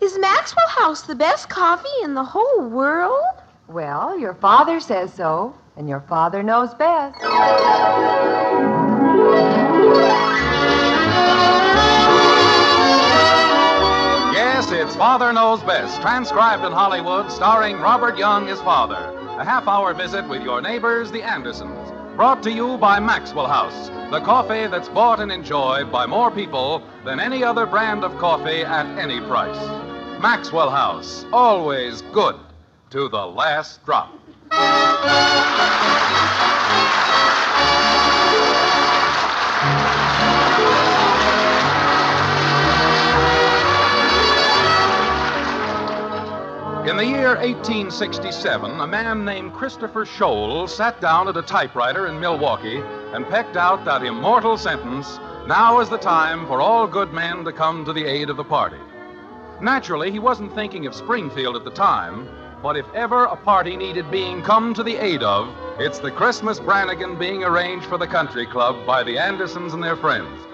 Is Maxwell House the best coffee in the whole world? Well, your father says so, and your father knows best. Yes, it's Father Knows Best, transcribed in Hollywood, starring Robert Young as father. A half-hour visit with your neighbors, the Andersons. Brought to you by Maxwell House, the coffee that's bought and enjoyed by more people than any other brand of coffee at any price. Maxwell House, always good to the last drop. In the year 1867, a man named Christopher Scholl sat down at a typewriter in Milwaukee and pecked out that immortal sentence, "Now is the time for all good men to come to the aid of the party." Naturally, he wasn't thinking of Springfield at the time, but if ever a party needed being come to the aid of, it's the Christmas Brannigan being arranged for the country club by the Andersons and their friends.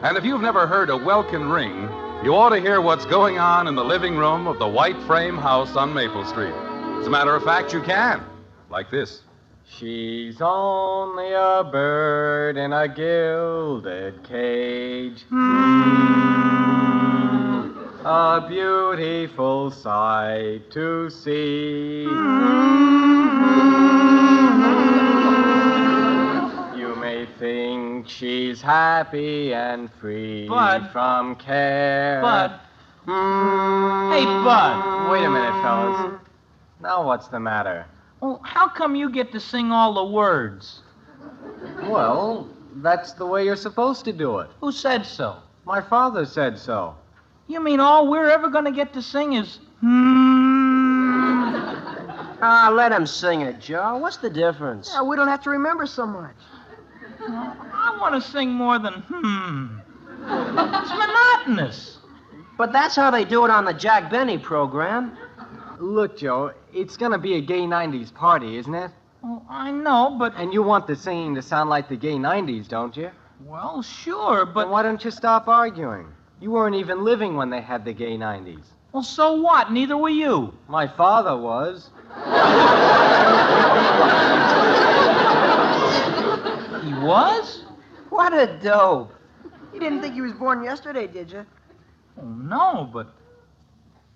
And if you've never heard a welkin ring, you ought to hear what's going on in the living room of the white frame house on Maple Street. As a matter of fact, you can. Like this. She's only a bird in a gilded cage. A beautiful sight to see. You may think she's happy and free Bud. from care. Bud. Hey, Bud. Wait a minute, fellas. Now what's the matter? Oh, how come you get to sing all the words? Well, that's the way you're supposed to do it. Who said so? My father said so. You mean all we're ever going to get to sing is... Let him sing it, Joe. What's the difference? Yeah, we don't have to remember so much. I want to sing more than It's monotonous. But that's how they do it on the Jack Benny program. Look, Joe, it's gonna be a gay 90s party, isn't it? Oh, I know, but... And you want the singing to sound like the gay 90s, don't you? Well, sure, but... Then why don't you stop arguing? You weren't even living when they had the gay 90s. Well, so what? Neither were you. My father was. He was? What a dope. You didn't think he was born yesterday, did you? Oh, no, but...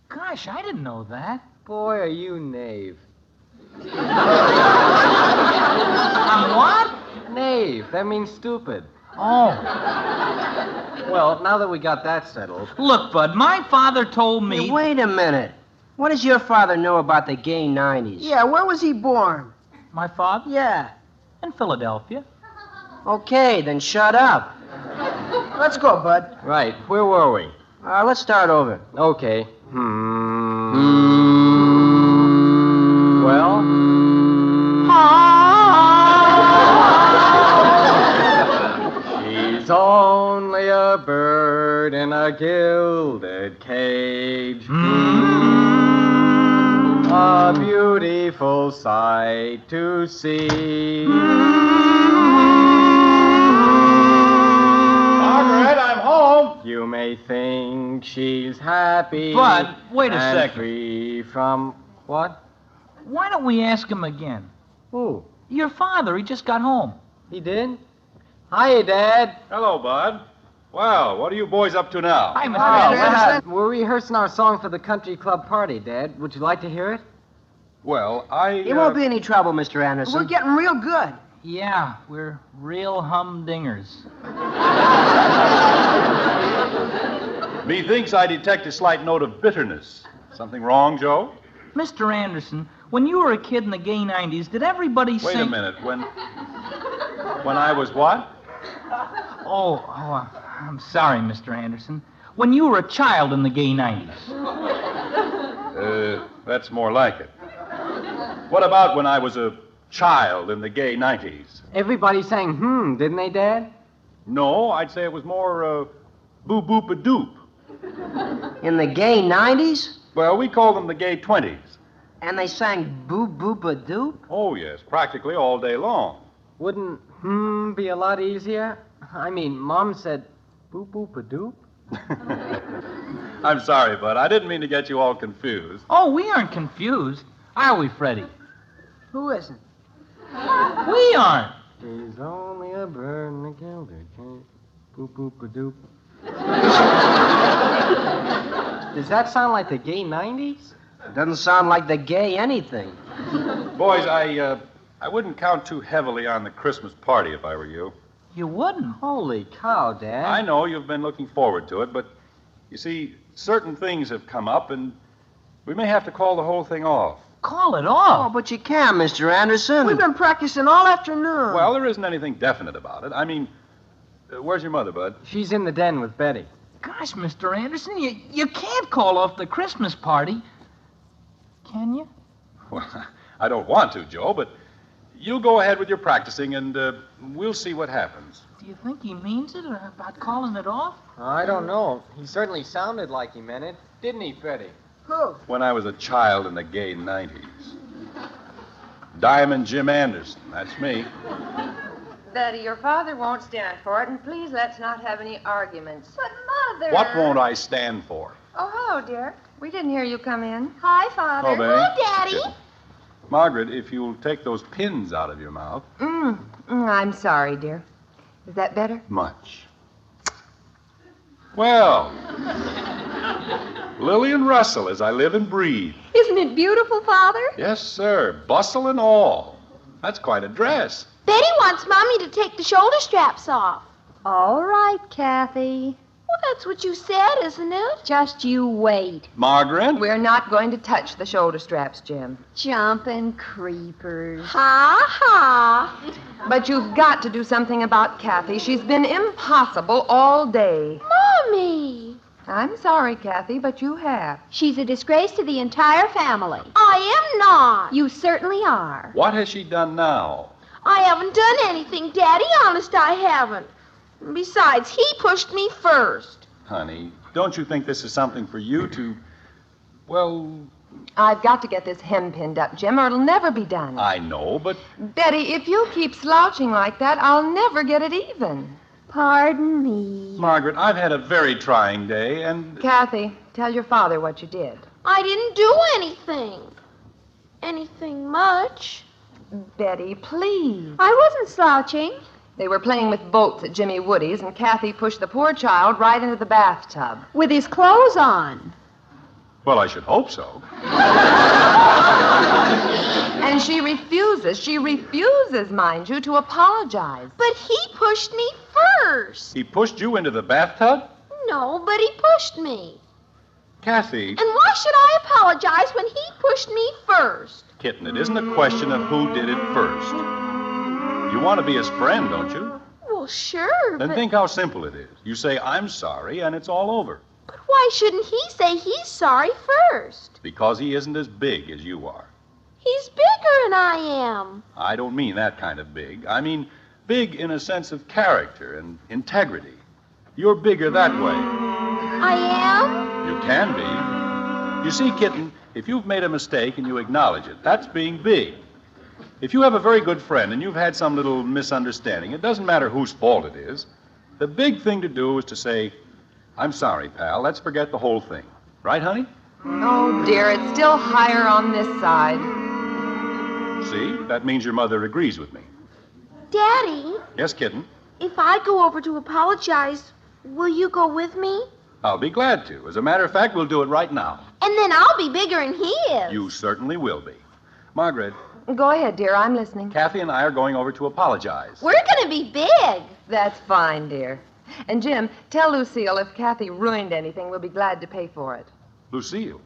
Gosh, I didn't know that. Boy, are you knave. I'm what? Knave. That means stupid. Oh. Well, now that we got that settled... Look, Bud, my father told me... Hey, wait a minute. What does your father know about the gay 90s? Yeah, where was he born? My father? Yeah. In Philadelphia. Okay, then shut up. Let's go, Bud. Right. Where were we? Let's start over. Okay. Well? She's only a bird in a gilded cage. A beautiful sight to see. Margaret, I'm home. You may think she's happy. Bud, wait a and second. Free from what? Why don't we ask him again? Who? Your father, he just got home. He did? Hiya, Dad. Hello, Bud. Well, what are you boys up to now? Hi, Mr. Anderson. We're rehearsing our song for the country club party, Dad. Would you like to hear it? Well, It won't be any trouble, Mr. Anderson. We're getting real good. Yeah, we're real humdingers. Methinks I detect a slight note of bitterness. Something wrong, Joe? Mr. Anderson, when you were a kid in the gay 90s, did everybody Wait sing... a minute. When I was what? I'm sorry, Mr. Anderson. When you were a child in the gay 90s. That's more like it. What about when I was a child in the gay 90s? Everybody sang didn't they, Dad? No, I'd say it was more, boo-boop-a-doop. In the gay 90s? Well, we call them the gay 20s. And they sang boo-boop-a-doop? Oh, yes, practically all day long. Wouldn't be a lot easier? I mean, Mom said boop-boop-a-doop. I'm sorry, Bud. I didn't mean to get you all confused. Oh, we aren't confused. Are we, Freddie? Who isn't? We aren't. He's only a bird in a gilded cage. Boop, boop, a doop. Does that sound like the gay 90s? It doesn't sound like the gay anything. Boys, I wouldn't count too heavily on the Christmas party if I were you. You wouldn't. Holy cow, Dad. I know you've been looking forward to it, but you see, certain things have come up, and we may have to call the whole thing off. Call it Oh, off. but you can't, Mr. Anderson. We've been practicing all afternoon. Well, there isn't anything definite about it. I mean, where's your mother, Bud? She's in the den with Betty. Gosh, Mr. Anderson, you can't call off the Christmas party. Can you? Well, I don't want to, Joe, but you go ahead with your practicing, and we'll see what happens. Do you think he means it about calling it off? I don't know. He certainly sounded like he meant it. Didn't he, Freddie? Who? When I was a child in the gay 90s. Diamond Jim Anderson, that's me. Betty, your father won't stand for it, and please let's not have any arguments. But, Mother... What won't I stand for? Oh, hello, dear. We didn't hear you come in. Hi, Father. Oh, Betty. Hi, Daddy. Margaret, if you'll take those pins out of your mouth. I'm sorry, dear. Is that better? Much. Well, Lillian Russell, as I live and breathe. Isn't it beautiful, Father? Yes, sir. Bustle and all. That's quite a dress. Betty wants Mommy to take the shoulder straps off. All right, Kathy. Well, that's what you said, isn't it? Just you wait. Margaret? We're not going to touch the shoulder straps, Jim. Jumping creepers. Ha, ha. But you've got to do something about Kathy. She's been impossible all day. Mommy. I'm sorry, Kathy, but you have. She's a disgrace to the entire family. I am not. You certainly are. What has she done now? I haven't done anything, Daddy. Honest, I haven't. Besides, he pushed me first. Honey, don't you think this is something for you to, well... I've got to get this hem pinned up, Jim, or it'll never be done. I know, but... Betty, if you keep slouching like that, I'll never get it even. Pardon me. Margaret, I've had a very trying day, and... Kathy, tell your father what you did. I didn't do anything. Anything much. Betty, please. I wasn't slouching. They were playing with boats at Jimmy Woody's, and Kathy pushed the poor child right into the bathtub. With his clothes on. Well, I should hope so. And she refuses, mind you, to apologize. But he pushed me first. He pushed you into the bathtub? No, but he pushed me. Kathy... And why should I apologize when he pushed me first? Kitten, it isn't a question of who did it first. You want to be his friend, don't you? Well, sure, Then but... think how simple it is. You say, I'm sorry, and it's all over. But why shouldn't he say he's sorry first? Because he isn't as big as you are. He's bigger than I am. I don't mean that kind of big. I mean big in a sense of character and integrity. You're bigger that way. I am? You can be. You see, Kitten, if you've made a mistake and you acknowledge it, that's being big. If you have a very good friend and you've had some little misunderstanding, it doesn't matter whose fault it is. The big thing to do is to say, I'm sorry, pal. Let's forget the whole thing. Right, honey? Oh, dear, it's still higher on this side. See? That means your mother agrees with me. Daddy, Yes, Kitten? if I go over to apologize, will you go with me? I'll be glad to. As a matter of fact, we'll do it right now. And then I'll be bigger than he is. You certainly will be. Margaret, Go ahead, dear, I'm listening. Kathy and I are going over to apologize. We're going to be big. That's fine, dear. And, Jim, tell Lucille if Kathy ruined anything, we'll be glad to pay for it. Lucille?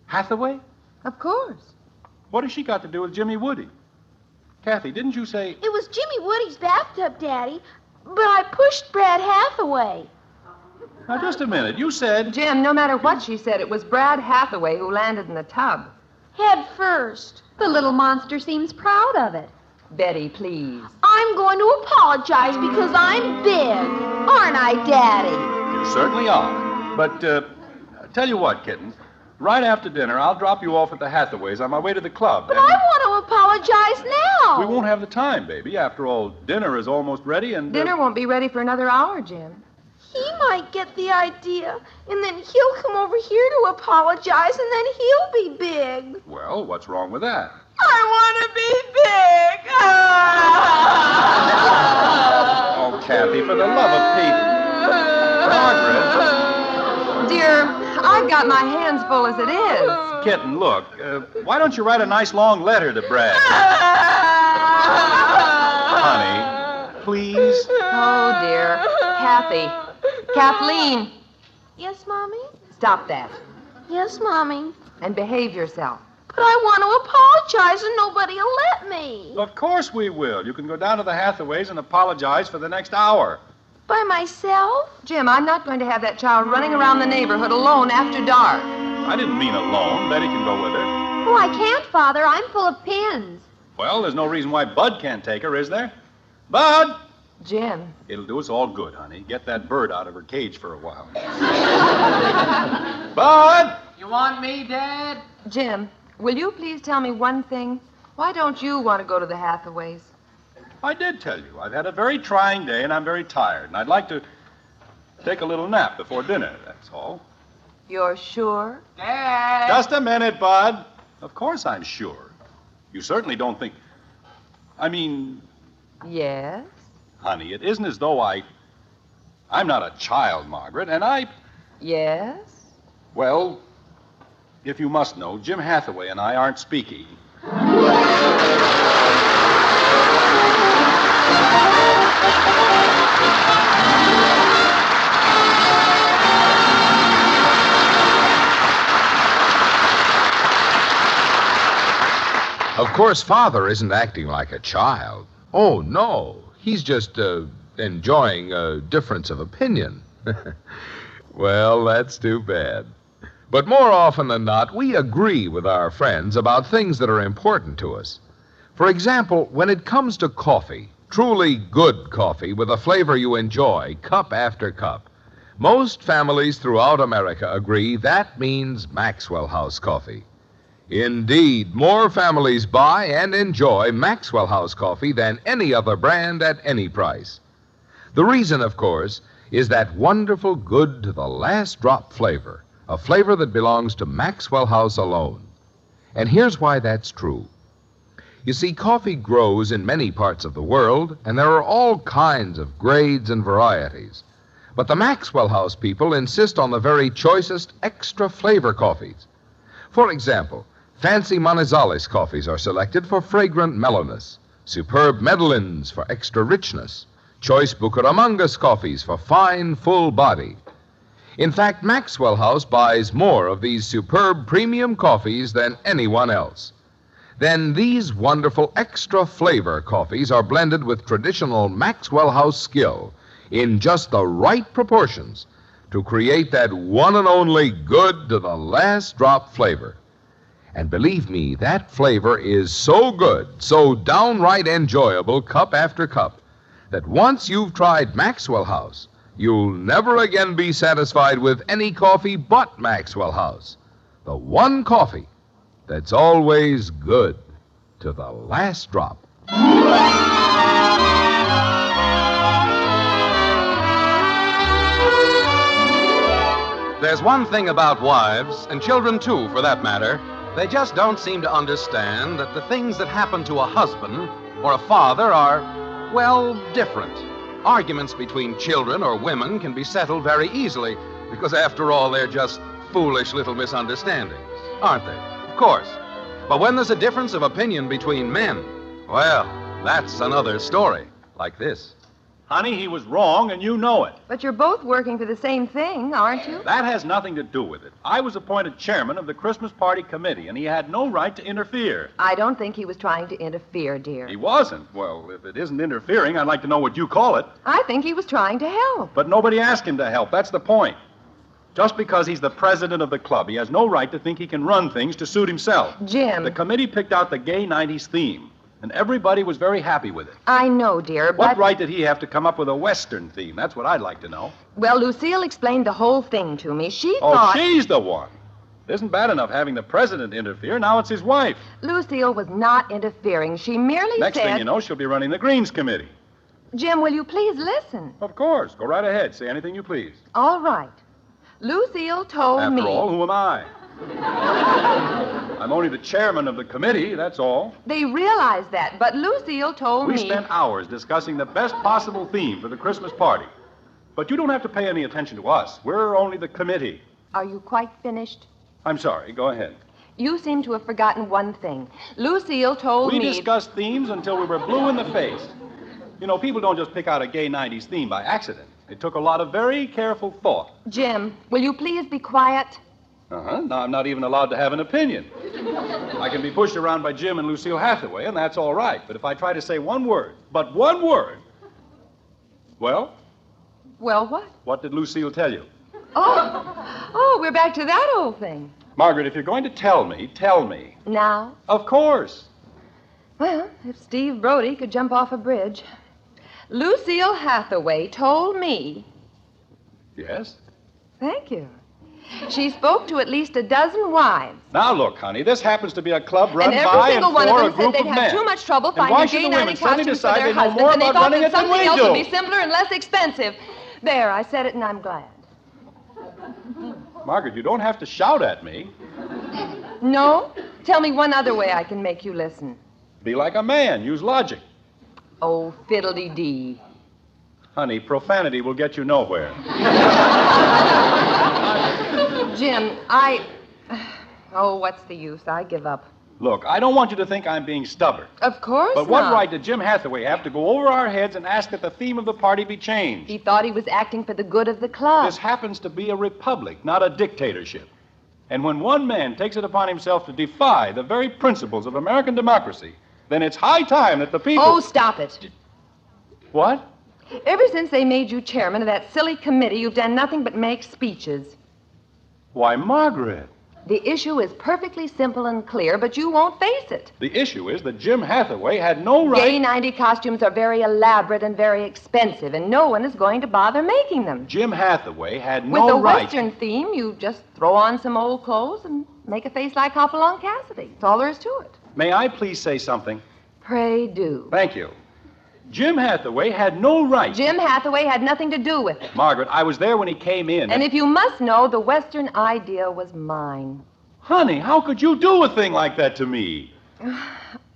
Hathaway? Of course. What has she got to do with Jimmy Woody? Kathy, didn't you say... It was Jimmy Woody's bathtub, Daddy, but I pushed Brad Hathaway. Now, just a minute. You said... Jim, no matter what she said, it was Brad Hathaway who landed in the tub. Head first. The little monster seems proud of it. Betty, please. I'm going to apologize because I'm big. Aren't I, Daddy? You certainly are. But, tell you what, Kitten. Right after dinner, I'll drop you off at the Hathaways on my way to the club. But I want to apologize now. We won't have the time, baby. After all, dinner is almost ready and... Dinner won't be ready for another hour, Jim. He might get the idea, and then he'll come over here to apologize, and then he'll be big. Well, what's wrong with that? I want to be big. Oh, Kathy, for the love of Pete. Margaret. Dear, I've got my hands full as it is. Kitten, look, why don't you write a nice long letter to Brad? Honey, please. Oh, dear. Kathy. Kathleen, Yes, Mommy? stop that Yes, Mommy. and behave yourself. But I want to apologize, and nobody will let me. Of course we will. You can go down to the Hathaways and apologize for the next hour. By myself? Jim, I'm not going to have that child running around the neighborhood alone after dark. I didn't mean alone. Betty can go with her. Oh, I can't, Father. I'm full of pins. Well, there's no reason why Bud can't take her, is there? Bud! Jim. It'll do us all good, honey. Get that bird out of her cage for a while. Bud! You want me, Dad? Jim, will you please tell me one thing? Why don't you want to go to the Hathaways? I did tell you. I've had a very trying day, and I'm very tired. And I'd like to take a little nap before dinner, that's all. You're sure? Dad! Just a minute, Bud. Of course I'm sure. You certainly don't think... I mean, Yes. honey, it isn't as though I'm not a child, Margaret, and Yes. Well, if you must know, Jim Hathaway and I aren't speaking. Of course, Father isn't acting like a child. Oh, no. He's just enjoying a difference of opinion. Well, that's too bad. But more often than not, we agree with our friends about things that are important to us. For example, when it comes to coffee, truly good coffee with a flavor you enjoy, cup after cup, most families throughout America agree that means Maxwell House coffee. Indeed, more families buy and enjoy Maxwell House coffee than any other brand at any price. The reason, of course, is that wonderful good to the last drop flavor, a flavor that belongs to Maxwell House alone. And here's why that's true. You see, coffee grows in many parts of the world, and there are all kinds of grades and varieties. But the Maxwell House people insist on the very choicest extra flavor coffees. For example, fancy Manizales coffees are selected for fragrant mellowness, superb Medellins for extra richness, choice Bucaramangas coffees for fine, full body. In fact, Maxwell House buys more of these superb premium coffees than anyone else. Then these wonderful extra flavor coffees are blended with traditional Maxwell House skill in just the right proportions to create that one and only good to the last drop flavor. And believe me, that flavor is so good, so downright enjoyable cup after cup, that once you've tried Maxwell House, you'll never again be satisfied with any coffee but Maxwell House. The one coffee that's always good to the last drop. There's one thing about wives, and children too, for that matter. They just don't seem to understand that the things that happen to a husband or a father are, well, different. Arguments between children or women can be settled very easily because, after all, they're just foolish little misunderstandings, aren't they? Of course. But when there's a difference of opinion between men, well, that's another story, like this. Honey, he was wrong, and you know it. But you're both working for the same thing, aren't you? That has nothing to do with it. I was appointed chairman of the Christmas party committee, and he had no right to interfere. I don't think he was trying to interfere, dear. He wasn't. Well, if it isn't interfering, I'd like to know what you call it. I think he was trying to help. But nobody asked him to help. That's the point. Just because he's the president of the club, he has no right to think he can run things to suit himself. Jim. The committee picked out the gay 90s theme, and everybody was very happy with it. I know, dear, but... What right did he have to come up with a Western theme? That's what I'd like to know. Well, Lucille explained the whole thing to me. She thought... Oh, she's the one. It isn't bad enough having the president interfere. Now it's his wife. Lucille was not interfering. She merely Next said... thing you know, she'll be running the Greens Committee. Jim, will you please listen? Of course. Go right ahead. Say anything you please. All right. Lucille told me... After all, who am I? I'm only the chairman of the committee, that's all. They realize that, but Lucille told me... We spent hours discussing the best possible theme for the Christmas party. But you don't have to pay any attention to us. We're only the committee. Are you quite finished? I'm sorry. Go ahead. You seem to have forgotten one thing. Lucille told me... We discussed themes until we were blue in the face. You know, people don't just pick out a gay 90s theme by accident. It took a lot of very careful thought. Jim, will you please be quiet? Uh-huh. Now I'm not even allowed to have an opinion. I can be pushed around by Jim and Lucille Hathaway, and that's all right. But if I try to say one word, but one word... Well? Well, what? What did Lucille tell you? Oh, we're back to that old thing. Margaret, if you're going to tell me, tell me. Now? Of course. Well, if Steve Brody could jump off a bridge. Lucille Hathaway told me... Yes? Thank you. She spoke to at least a dozen wives. Now, look, honey, this happens to be a club run and every by single and one of for a them group said they'd of have men. too much trouble And why finding should gay the women 90 suddenly costumes for decide their they know husbands, more and they about thought running that it than something we else do? would be simpler and less expensive. There, I said it, and I'm glad. Margaret, you don't have to shout at me. No? Tell me one other way I can make you listen. Be like a man. Use logic. Oh, fiddle-dee-dee. Honey, profanity will get you nowhere. Jim, Oh, what's the use? I give up. Look, I don't want you to think I'm being stubborn. Of course But what not. right did Jim Hathaway have to go over our heads and ask that the theme of the party be changed? He thought he was acting for the good of the club. This happens to be a republic, not a dictatorship. And when one man takes it upon himself to defy the very principles of American democracy, then it's high time that the people... Oh, stop it. What? Ever since they made you chairman of that silly committee, you've done nothing but make speeches. Why, Margaret. The issue is perfectly simple and clear, but you won't face it. The issue is that Jim Hathaway had no right... Gay 90 costumes are very elaborate and very expensive, and no one is going to bother making them. Jim Hathaway had With no a right... Western theme, you just throw on some old clothes and make a face like Hopalong Cassidy. That's all there is to it. May I please say something? Pray do. Thank you. Jim Hathaway had no right... Jim Hathaway had nothing to do with it. Margaret, I was there when he came in. And if you must know, the Western idea was mine. Honey, how could you do a thing like that to me?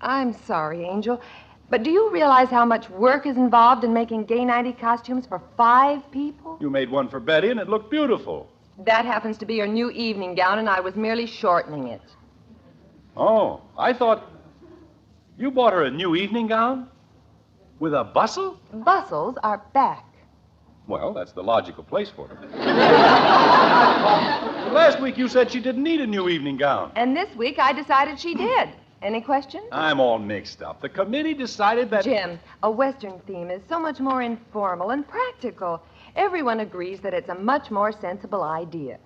I'm sorry, Angel, but do you realize how much work is involved in making gay 90 costumes for 5 people? You made one for Betty, and it looked beautiful. That happens to be her new evening gown, and I was merely shortening it. Oh, I thought... You bought her a new evening gown? With a bustle? Bustles are back. Well, that's the logical place for them. Last week you said she didn't need a new evening gown. And this week I decided she did. Any questions? I'm all mixed up. The committee decided that... Jim, a Western theme is so much more informal and practical. Everyone agrees that it's a much more sensible idea.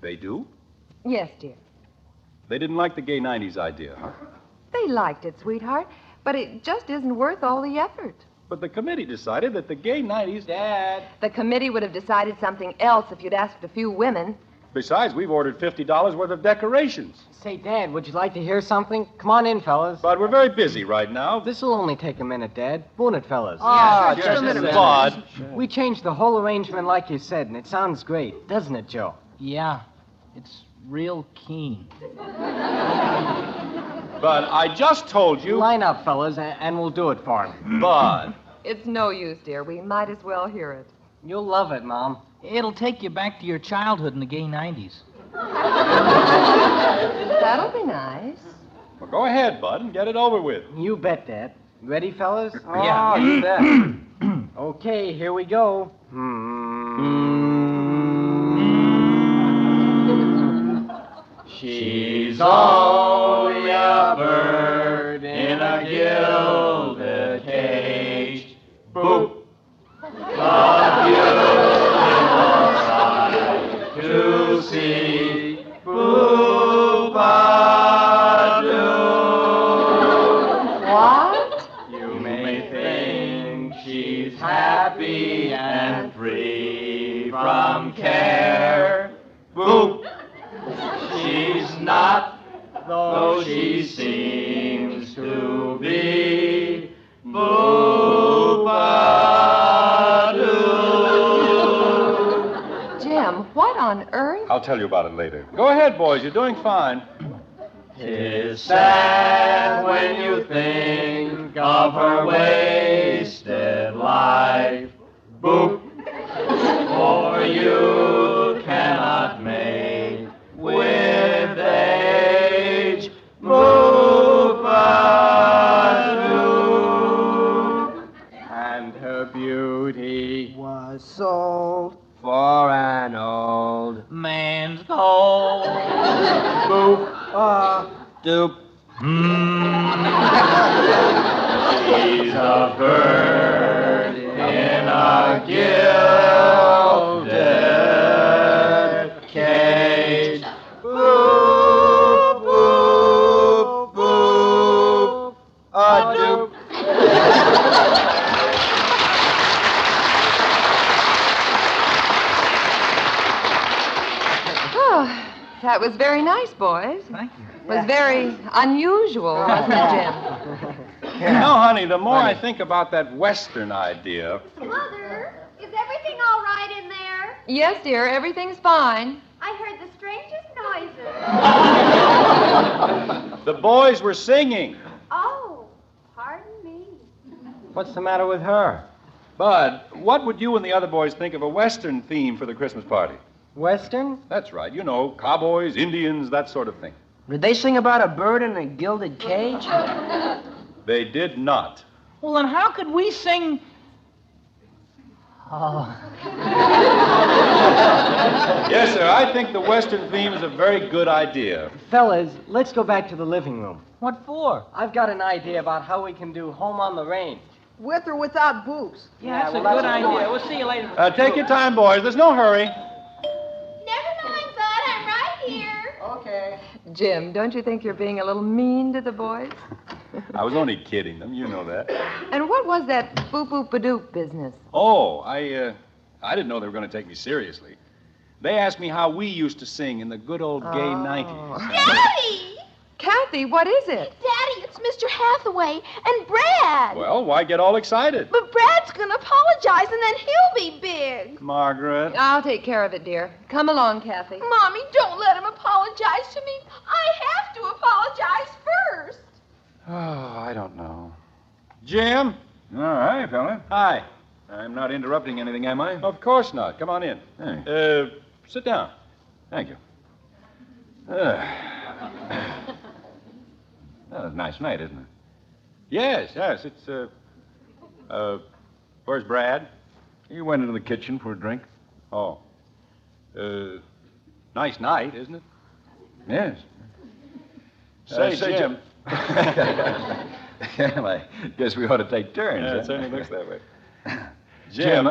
They do? Yes, dear. They didn't like the gay 90s idea, huh? They liked it, sweetheart, but it just isn't worth all the effort. But the committee decided that the gay 90s... Dad. The committee would have decided something else if you'd asked a few women. Besides, we've ordered $50 worth of decorations. Say, Dad, would you like to hear something? Come on in, fellas. But we're very busy right now. This'll only take a minute, Dad. Won't it, fellas? Just a minute. Bud. We changed the whole arrangement like you said, and it sounds great, doesn't it, Joe? Yeah, it's real keen. But I just told you... Line up, fellas, and we'll do it for him. Bud. It's no use, dear. We might as well hear it. You'll love it, Mom. It'll take you back to your childhood in the gay 90s. That'll be nice. Well, go ahead, Bud, and get it over with. You bet, Dad. Ready, fellas? Yeah. You bet. Okay, here we go. She's only a bird in a gilded cage. Boop. A beautiful sight to see. Boop-a-doo. What? You may think she's happy and free from care. Boop. She's not, though she seems to be. Boop. I'll tell you about it later. Go ahead, boys. You're doing fine. 'Tis sad when you think of her wasted life. Boop. For you cannot make with age move anew. And her beauty Was sold. For an old Man's gold. boop. Doop. She's a bird in a gilded cage. Boop, boop, boop. Doop. Oh, that was very nice, boys. Thank you. It was very unusual, wasn't it, Jim? You know, honey, the more I think about that Western idea. Mother, is everything all right in there? Yes, dear, everything's fine. I heard the strangest noises. The boys were singing. Oh, pardon me. What's the matter with her? Bud, what would you and the other boys think of a Western theme for the Christmas party? Western? That's right. You know, cowboys, Indians, that sort of thing. Did they sing about a bird in a gilded cage? They did not. Well, then how could we sing... Yes, sir. I think the Western theme is a very good idea. Fellas, let's go back to the living room. What for? I've got an idea about how we can do Home on the Range. With or without boots? Yeah, that's well, a that's good a idea. We'll see you later. Take your time, boys. There's no hurry. Never mind, Bud. I'm right here. Okay. Jim, don't you think you're being a little mean to the boys? I was only kidding them. You know that. And what was that boop-boop-a-doop business? Oh, I didn't know they were going to take me seriously. They asked me how we used to sing in the good old gay 90s. Daddy! Kathy, what is it? Daddy, it's Mr. Hathaway and Brad. Well, why get all excited? But Brad's gonna apologize and then he'll be big. Margaret. I'll take care of it, dear. Come along, Kathy. Mommy, don't let him apologize to me. I have to apologize first. Oh, I don't know. Jim? All right, fella. Hi. I'm not interrupting anything, am I? Of course not. Come on in. Hey. Sit down. Thank you. Well, it's a nice night, isn't it? Yes. It's, where's Brad? He went into the kitchen for a drink. Oh. Nice night, isn't it? Yes. Say, Jim. Well, I guess we ought to take turns. Yeah, huh? it certainly looks that way. Jim.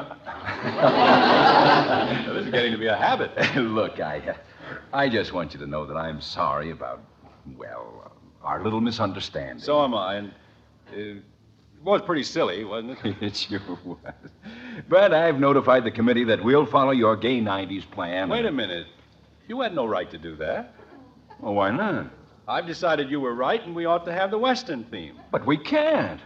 This is getting to be a habit. Look, I just want you to know that I'm sorry about, well, our little misunderstanding. So am I, and it was pretty silly, wasn't it? It sure was. But I've notified the committee that we'll follow your gay 90s plan. Wait a minute. You had no right to do that. Well, why not? I've decided you were right, and we ought to have the Western theme. But we can't.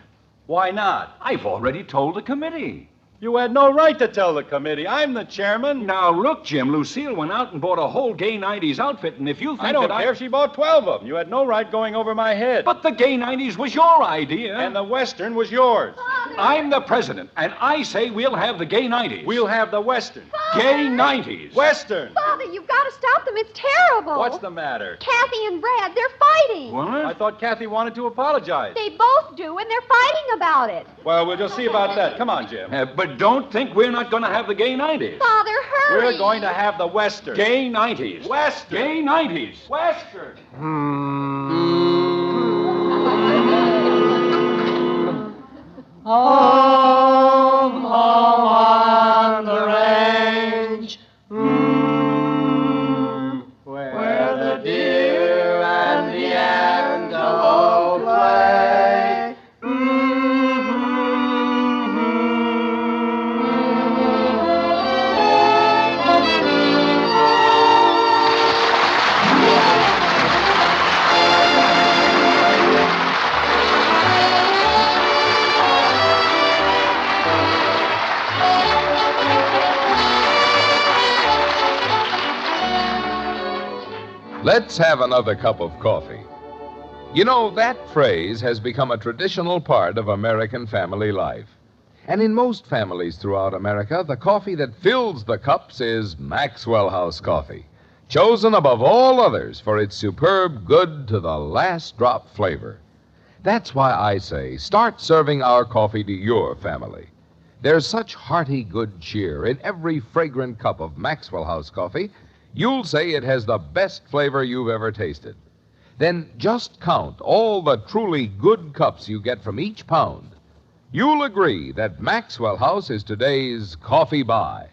Why not? I've already told the committee. You had no right to tell the committee. I'm the chairman. Now, look, Jim, Lucille went out and bought a whole gay 90s outfit, and if you think I don't that care if she bought 12 of them. You had no right going over my head. But the gay 90s was your idea. And the Western was yours. I'm the president, and I say we'll have the gay 90s. We'll have the Western. Gay 90s. Western. Father, you've got to stop them. It's terrible. What's the matter? Kathy and Brad, they're fighting. What? I thought Kathy wanted to apologize. They both do, and they're fighting about it. Well, we'll just see about that. Come on, Jim. But don't think we're not going to have the gay 90s. Father, hurry. We're going to have the Western. Gay 90s. Western. Gay 90s. Western. Home, home on the range, where the deer and the antelope play. Let's have another cup of coffee. You know, that phrase has become a traditional part of American family life. And in most families throughout America, the coffee that fills the cups is Maxwell House coffee, chosen above all others for its superb, good-to-the-last-drop flavor. That's why I say, start serving our coffee to your family. There's such hearty good cheer in every fragrant cup of Maxwell House coffee, you'll say it has the best flavor you've ever tasted. Then just count all the truly good cups you get from each pound. You'll agree that Maxwell House is today's coffee buy.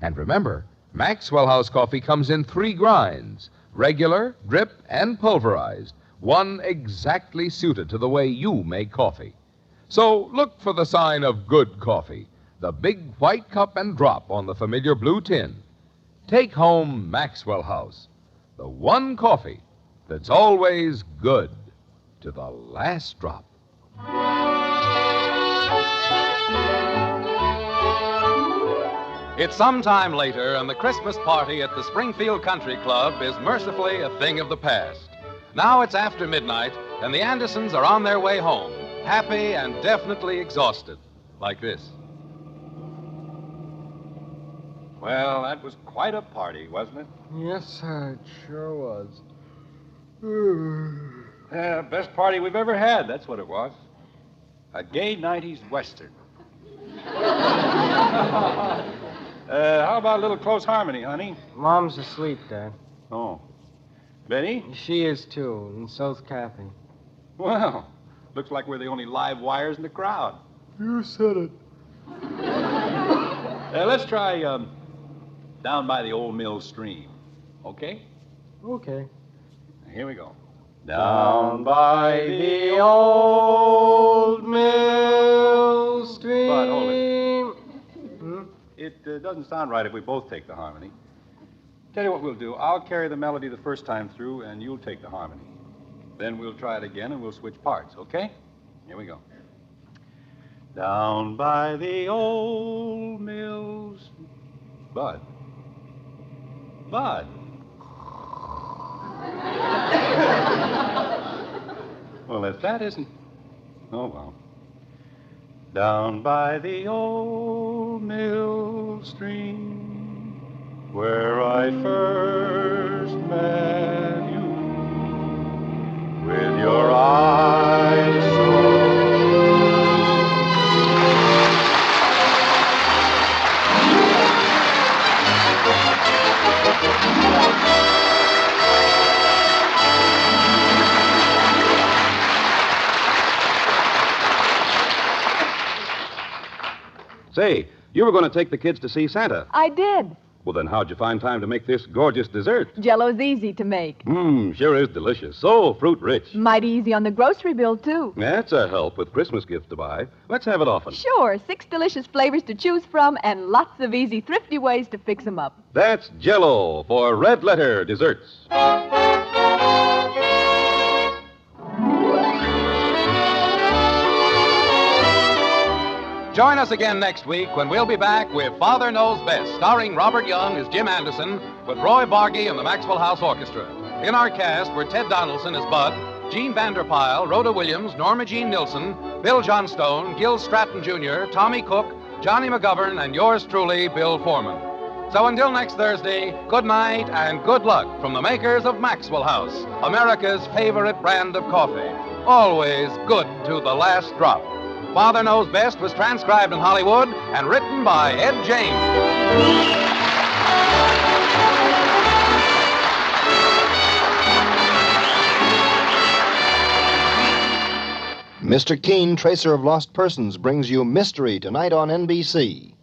And remember, Maxwell House coffee comes in 3 grinds, regular, drip, and pulverized, one exactly suited to the way you make coffee. So look for the sign of good coffee, the big white cup and drop on the familiar blue tin. Take home Maxwell House, the one coffee that's always good to the last drop. It's some time later, and the Christmas party at the Springfield Country Club is mercifully a thing of the past. Now it's after midnight, and the Andersons are on their way home, happy and definitely exhausted, like this. Well, that was quite a party, wasn't it? Yes, sir, it sure was. Yeah, best party we've ever had, that's what it was. A gay 90s Western. How about a little close harmony, honey? Mom's asleep, Dad. Oh. Betty? She is, too, and so's Kathy. Well, looks like we're the only live wires in the crowd. You said it. Let's try Down by the Old Mill Stream. Okay? Okay. Here we go. Down by the old mill stream. But hold it. It doesn't sound right if we both take the harmony. Tell you what we'll do. I'll carry the melody the first time through, and you'll take the harmony. Then we'll try it again, and we'll switch parts, okay? Here we go. Down by the old mills. Bud. Well, if that isn't... Oh, well. Down by the old mill stream, where I first met you, with your eyes so... Say, you were going to take the kids to see Santa. I did. Well, then how'd you find time to make this gorgeous dessert? Jell-O's easy to make. Sure is delicious. So fruit-rich. Mighty easy on the grocery bill, too. That's a help with Christmas gifts to buy. Let's have it often. Sure, 6 delicious flavors to choose from and lots of easy, thrifty ways to fix them up. That's Jell-O for Red Letter Desserts. Join us again next week when we'll be back with Father Knows Best, starring Robert Young as Jim Anderson, with Roy Bargy and the Maxwell House Orchestra. In our cast were Ted Donaldson as Bud, Jean Vander Pyl, Rhoda Williams, Norma Jean Nilsson, Bill Johnstone, Gil Stratton Jr., Tommy Cook, Johnny McGovern, and yours truly, Bill Foreman. So until next Thursday, good night and good luck from the makers of Maxwell House, America's favorite brand of coffee. Always good to the last drop. Father Knows Best was transcribed in Hollywood and written by Ed James. Mr. Keene, Tracer of Lost Persons, brings you Mystery tonight on NBC.